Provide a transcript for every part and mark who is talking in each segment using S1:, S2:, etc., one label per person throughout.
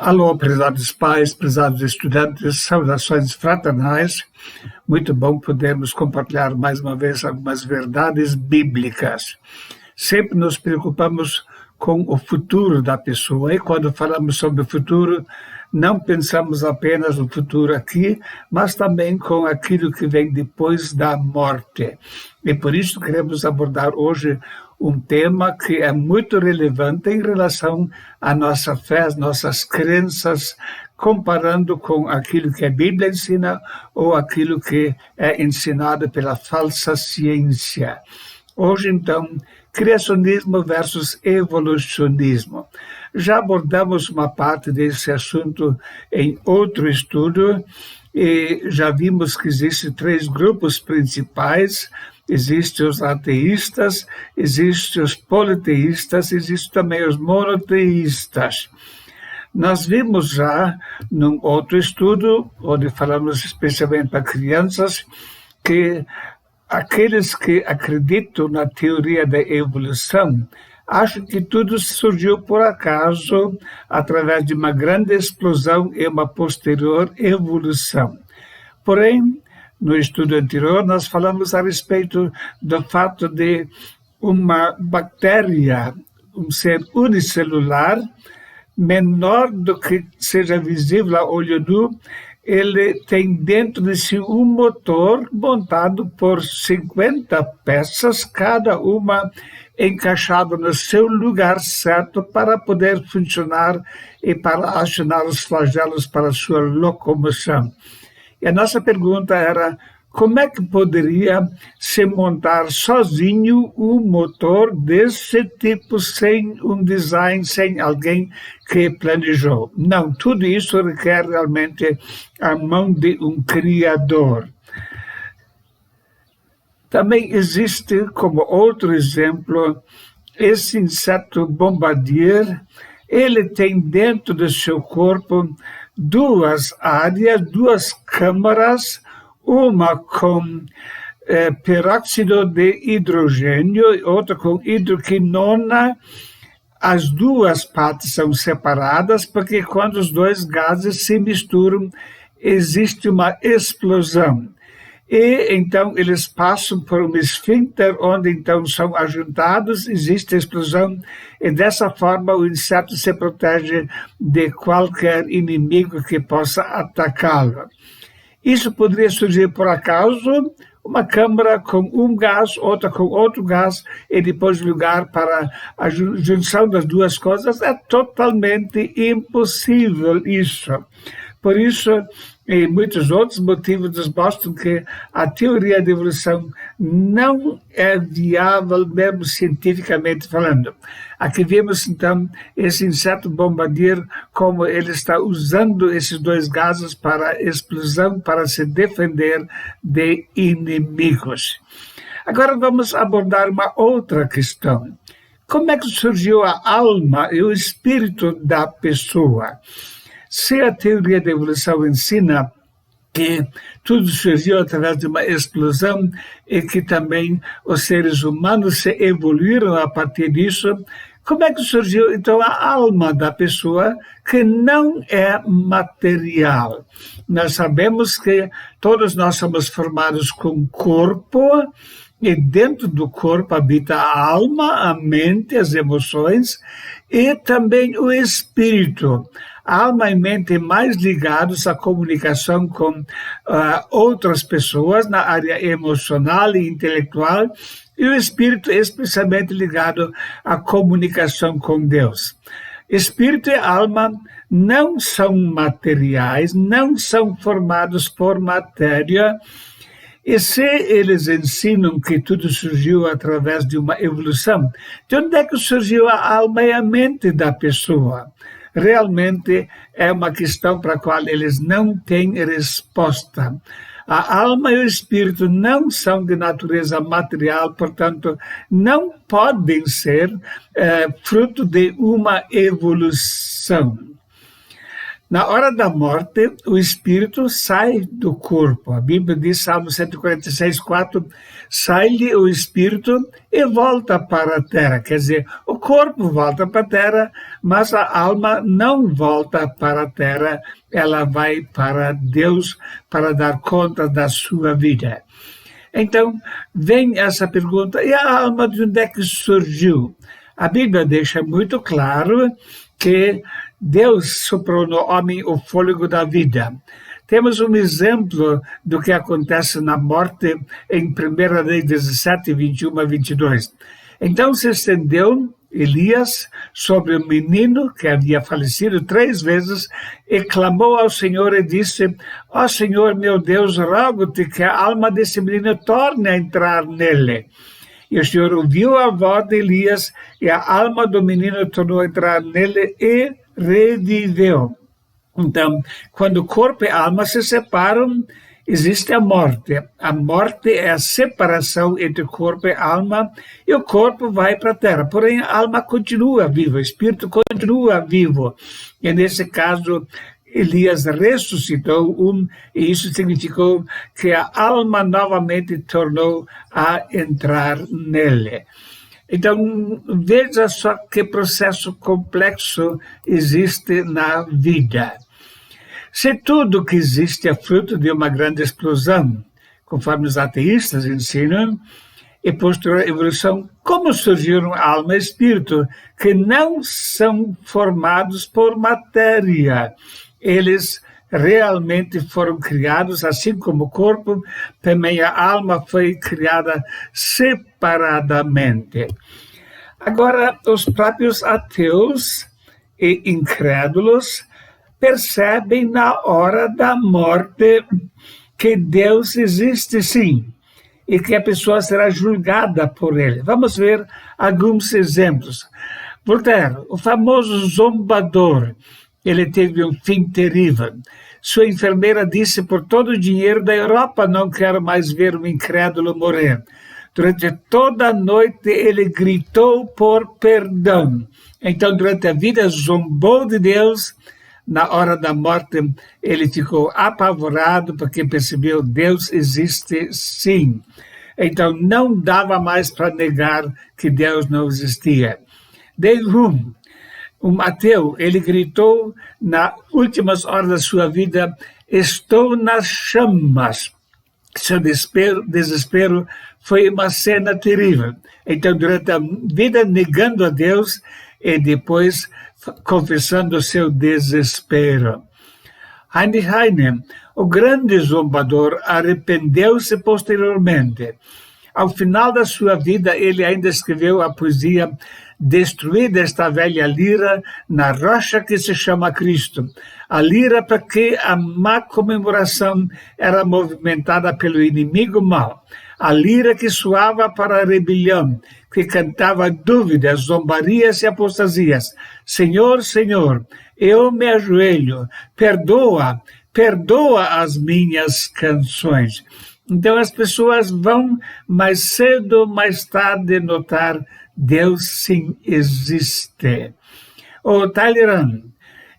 S1: Alô, prezados pais, prezados estudantes, saudações fraternais. Muito bom podermos compartilhar mais uma vez algumas verdades bíblicas. Sempre nos preocupamos com o futuro da pessoa e quando falamos sobre o futuro, não pensamos apenas no futuro aqui, mas também com aquilo que vem depois da morte. E por isso queremos abordar hoje um tema que é muito relevante em relação à nossa fé, às nossas crenças, comparando com aquilo que a Bíblia ensina ou aquilo que é ensinado pela falsa ciência. Hoje, então, criacionismo versus evolucionismo. Já abordamos uma parte desse assunto em outro estudo e já vimos que existem 3 grupos principais. Existem os ateístas, existem os politeístas, existem também os monoteístas. Nós vimos já, num outro estudo, onde falamos especialmente para crianças, que aqueles que acreditam na teoria da evolução acham que tudo surgiu por acaso, através de uma grande explosão e uma posterior evolução. Porém, no estudo anterior, nós falamos a respeito do fato de uma bactéria, um ser unicelular, menor do que seja visível a olho nu, ele tem dentro de si um motor montado por 50 peças, cada uma encaixada no seu lugar certo para poder funcionar e para acionar os flagelos para a sua locomoção. E a nossa pergunta era, como é que poderia se montar sozinho um motor desse tipo, sem um design, sem alguém que planejou? Não, tudo isso requer realmente a mão de um criador. Também existe, como outro exemplo, esse inseto bombardier. Ele tem dentro do seu corpo 2 áreas, 2 câmaras, uma com peróxido de hidrogênio e outra com hidroquinona. As 2 partes são separadas porque quando os 2 gases se misturam, existe uma explosão. E então eles passam por um esfíncter, onde então são ajuntados, existe a explosão, e dessa forma o inseto se protege de qualquer inimigo que possa atacá-lo. Isso poderia surgir por acaso, uma câmara com um gás, outra com outro gás, e depois lugar para a junção das 2 coisas. É totalmente impossível isso. Por isso, e muitos outros motivos nos mostram que a teoria da evolução não é viável, mesmo cientificamente falando. Aqui vemos, então, esse inseto bombardier, como ele está usando esses 2 gases para explosão, para se defender de inimigos. Agora vamos abordar uma outra questão. Como é que surgiu a alma e o espírito da pessoa? Se a teoria da evolução ensina que tudo surgiu através de uma explosão e que também os seres humanos se evoluíram a partir disso, como é que surgiu então a alma da pessoa, que não é material? Nós sabemos que todos nós somos formados com corpo, e dentro do corpo habita a alma, a mente, as emoções e também o espírito. A alma e mente mais ligados à comunicação com outras pessoas na área emocional e intelectual, e o espírito é especialmente ligado à comunicação com Deus. Espírito e alma não são materiais, não são formados por matéria. E se eles ensinam que tudo surgiu através de uma evolução, de onde é que surgiu a alma e a mente da pessoa? Realmente é uma questão para a qual eles não têm resposta. A alma e o espírito não são de natureza material, portanto, não podem ser fruto de uma evolução. Na hora da morte, o espírito sai do corpo. A Bíblia diz, Salmo 146:4, sai-lhe o espírito e volta para a terra. Quer dizer, o corpo volta para a terra, mas a alma não volta para a terra, ela vai para Deus para dar conta da sua vida. Então, vem essa pergunta, e a alma de onde é que surgiu? A Bíblia deixa muito claro que Deus soprou no homem o fôlego da vida. Temos um exemplo do que acontece na morte em 1 Reis 17, 21 a 22. Então se estendeu Elias sobre o menino que havia falecido 3 vezes e clamou ao Senhor e disse: ó Senhor meu Deus, rogo-te que a alma desse menino torne a entrar nele. E o Senhor ouviu a voz de Elias e a alma do menino tornou a entrar nele e reviveu. Então, quando o corpo e a alma se separam, existe a morte. A morte é a separação entre corpo e alma, e o corpo vai para a terra. Porém, a alma continua viva, o espírito continua vivo. E nesse caso, Elias ressuscitou e isso significou que a alma novamente tornou a entrar nele. Então, veja só que processo complexo existe na vida. Se tudo que existe é fruto de uma grande explosão, conforme os ateístas ensinam, e posterior evolução, como surgiram alma e espírito, que não são formados por matéria? Eles realmente foram criados, assim como o corpo, também a alma foi criada separadamente. Agora, os próprios ateus e incrédulos percebem na hora da morte que Deus existe sim, e que a pessoa será julgada por ele. Vamos ver alguns exemplos. Voltaire, o famoso zombador, ele teve um fim terrível. Sua enfermeira disse: por todo o dinheiro da Europa, não quero mais ver um incrédulo morrer. Durante toda a noite ele gritou por perdão. Então, durante a vida, zombou de Deus. Na hora da morte, ele ficou apavorado porque percebeu que Deus existe sim. Então, não dava mais para negar que Deus não existia. Dave Hume, um ateu, ele gritou nas últimas horas da sua vida: estou nas chamas. Seu desespero foi uma cena terrível. Então, durante a vida, negando a Deus e depois confessando o seu desespero. Heinrich Heine, o grande zombador, arrependeu-se posteriormente. Ao final da sua vida, ele ainda escreveu a poesia Destruída esta velha lira na rocha que se chama Cristo. A lira para que a má comemoração era movimentada pelo inimigo mau. A lira que soava para a rebelião, que cantava dúvidas, zombarias e apostasias. Senhor, Senhor, eu me ajoelho, perdoa as minhas canções. Então as pessoas vão mais cedo ou mais tarde notar: Deus sim existe. O Talleyrand,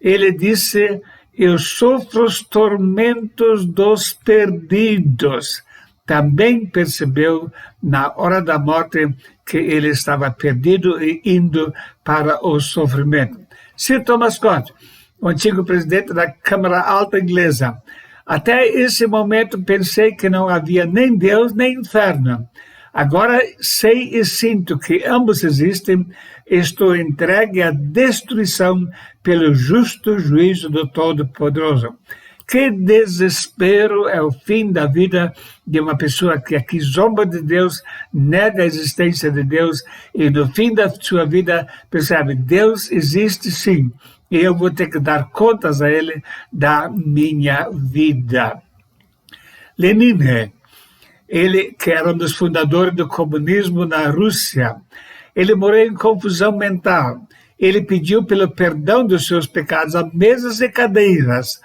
S1: ele disse: eu sofro os tormentos dos perdidos. Também percebeu na hora da morte que ele estava perdido e indo para o sofrimento. Sir Thomas Scott, o antigo presidente da Câmara Alta Inglesa: até esse momento pensei que não havia nem Deus nem inferno. Agora sei e sinto que ambos existem. Estou entregue à destruição pelo justo juízo do Todo-Poderoso. Que desespero é o fim da vida de uma pessoa que aqui zomba de Deus, nega a existência de Deus e no fim da sua vida percebe: Deus existe sim, e eu vou ter que dar contas a Ele da minha vida. Lenin, ele que era um dos fundadores do comunismo na Rússia, ele morreu em confusão mental. Ele pediu pelo perdão dos seus pecados a mesas e cadeiras.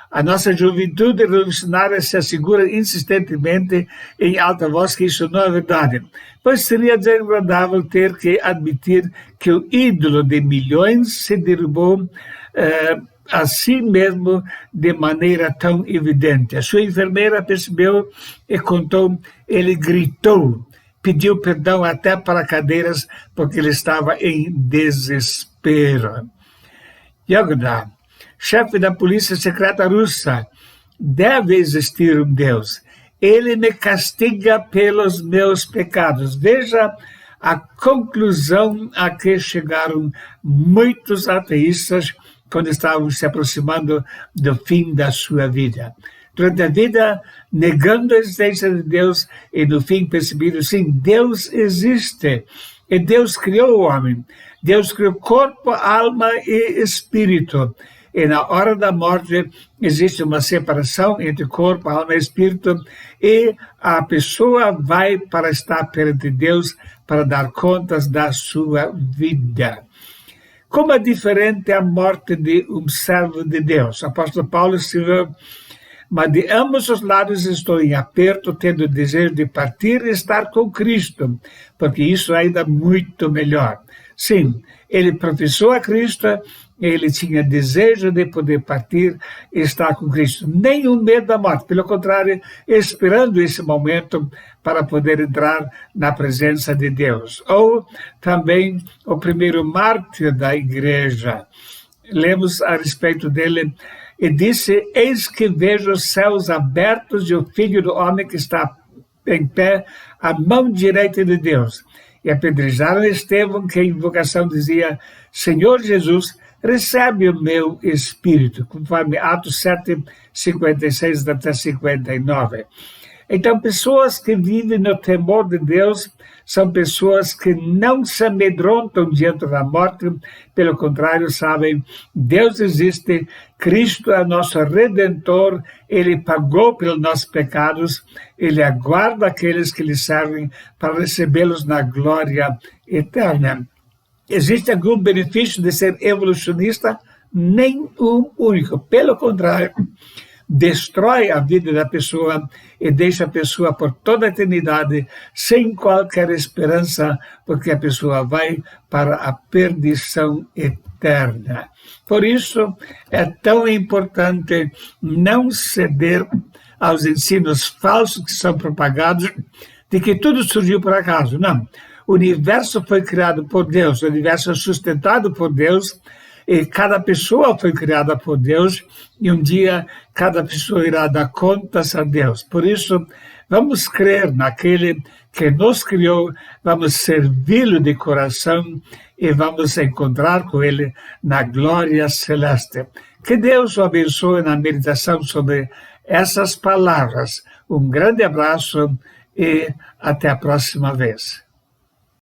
S1: A nossa juventude revolucionária se assegura insistentemente em alta voz que isso não é verdade, pois seria desagradável ter que admitir que o ídolo de milhões se derrubou assim mesmo de maneira tão evidente. A sua enfermeira percebeu e contou, ele gritou, pediu perdão até para cadeiras, porque ele estava em desespero. Yagda, chefe da polícia secreta russa, deve existir um Deus. Ele me castiga pelos meus pecados. Veja a conclusão a que chegaram muitos ateístas quando estavam se aproximando do fim da sua vida. Durante a vida, negando a existência de Deus, e no fim perceberam, sim, Deus existe. E Deus criou o homem. Deus criou corpo, alma e espírito. E na hora da morte existe uma separação entre corpo, alma e espírito, e a pessoa vai para estar perante Deus para dar contas da sua vida. Como é diferente a morte de um servo de Deus? O apóstolo Paulo escreveu, mas de ambos os lados estou em aperto, tendo o desejo de partir e estar com Cristo, porque isso é ainda muito melhor. Sim, ele professou a Cristo, ele tinha desejo de poder partir e estar com Cristo. Nenhum medo da morte, pelo contrário, esperando esse momento para poder entrar na presença de Deus. Ou também o primeiro mártir da igreja. Lemos a respeito dele, e disse, eis que vejo os céus abertos e o Filho do Homem que está em pé à mão direita de Deus. E apedrejaram Estevão, que em invocação dizia, Senhor Jesus, recebe o meu espírito, conforme Atos 7, 56 até 59. Então, pessoas que vivem no temor de Deus são pessoas que não se amedrontam diante da morte, pelo contrário, sabem, Deus existe, Cristo é nosso Redentor, Ele pagou pelos nossos pecados, Ele aguarda aqueles que lhe servem para recebê-los na glória eterna. Existe algum benefício de ser evolucionista? Nem um único. Pelo contrário, destrói a vida da pessoa e deixa a pessoa por toda a eternidade sem qualquer esperança, porque a pessoa vai para a perdição eterna. Por isso, é tão importante não ceder aos ensinos falsos que são propagados de que tudo surgiu por acaso. Não. O universo foi criado por Deus, o universo é sustentado por Deus, e cada pessoa foi criada por Deus, e um dia cada pessoa irá dar contas a Deus. Por isso, vamos crer naquele que nos criou, vamos servi-lo de coração e vamos encontrar com ele na glória celeste. Que Deus o abençoe na meditação sobre essas palavras. Um grande abraço e até a próxima vez.